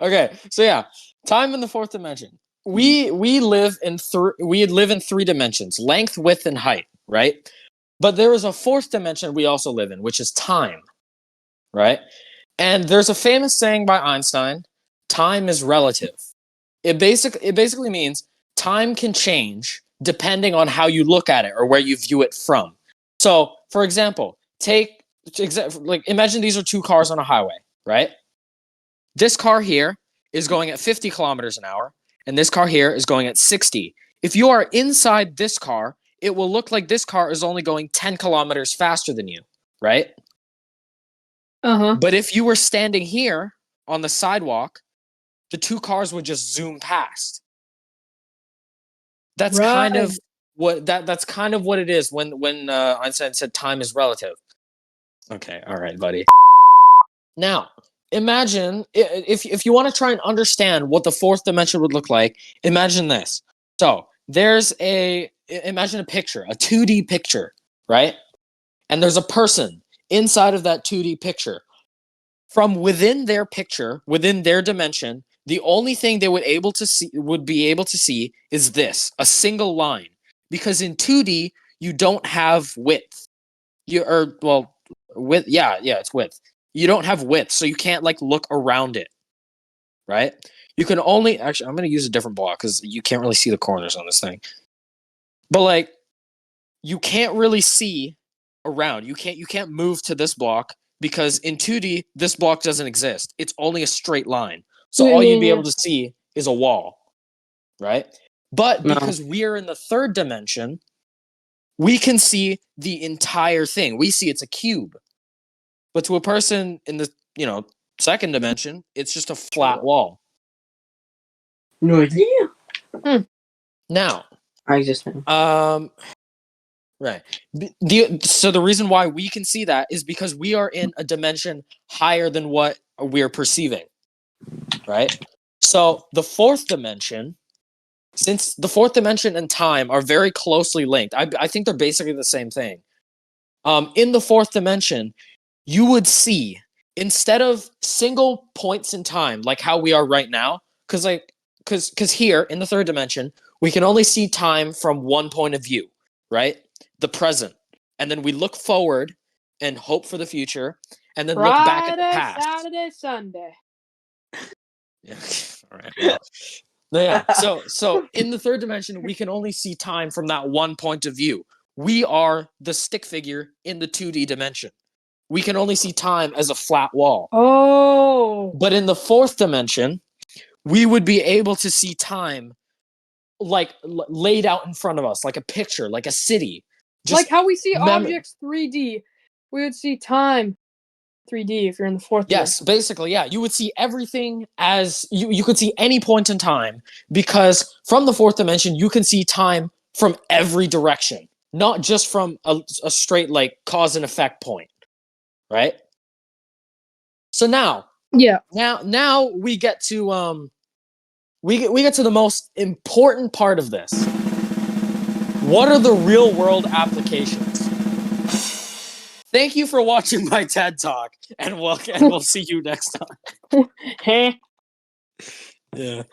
Okay, so yeah, time in the fourth dimension. We live in three dimensions: length, width, and height, right? But there is a fourth dimension we also live in, which is time, right? And there's a famous saying by Einstein: time is relative. It basically means time can change depending on how you look at it or where you view it from. So, for example, imagine these are two cars on a highway, right? This car here is going at 50 kilometers an hour, and this car here is going at 60. If you are inside this car, it will look like this car is only going 10 kilometers faster than you, right? But if you were standing here on the sidewalk, the two cars would just zoom past. That's kind of that's kind of what it is when Einstein said time is relative. Okay, all right, buddy. Now, imagine if you want to try and understand what the fourth dimension would look like, imagine this. So, imagine a picture, a 2D picture, right? And there's a person inside of that 2D picture. From within their picture, within their dimension, the only thing they would be able to see is this, a single line. Because in 2D, you don't have width. Width, yeah, it's width. You don't have width, so you can't like look around it, right? You can only actually. I'm gonna use a different block because you can't really see the corners on this thing. But like, you can't really see around. You can't move to this block because in 2D this block doesn't exist. It's only a straight line. So all you'd be able to see is a wall, right? But because we're in the third dimension, we can see the entire thing. We see it's a cube. But to a person in the, second dimension, it's just a flat wall. No idea. Now, I just right. So the reason why we can see that is because we are in a dimension higher than what we're perceiving, right? So the fourth dimension, since the fourth dimension and time are very closely linked, I think they're basically the same thing. In the fourth dimension, you would see, instead of single points in time, like how we are right now, because here in the third dimension, we can only see time from one point of view, right? The present. And then we look forward and hope for the future, and then look back at the past. Saturday, Sunday. Yeah. All right. Well. Yeah. So in the third dimension, we can only see time from that one point of view. We are the stick figure in the 2D dimension. We can only see time as a flat wall. Oh. But in the fourth dimension, we would be able to see time like laid out in front of us, like a picture, like a city. Just like how we see objects 3D. We would see time 3D if you're in the fourth dimension. Yes, basically, yeah. You would see everything as you could see any point in time, because from the fourth dimension, you can see time from every direction, not just from a straight like cause and effect point. Right? So now we get to we get to the most important part of this. What are the real world applications? Thank you for watching my TED Talk, and we'll see you next time. Hey. Yeah.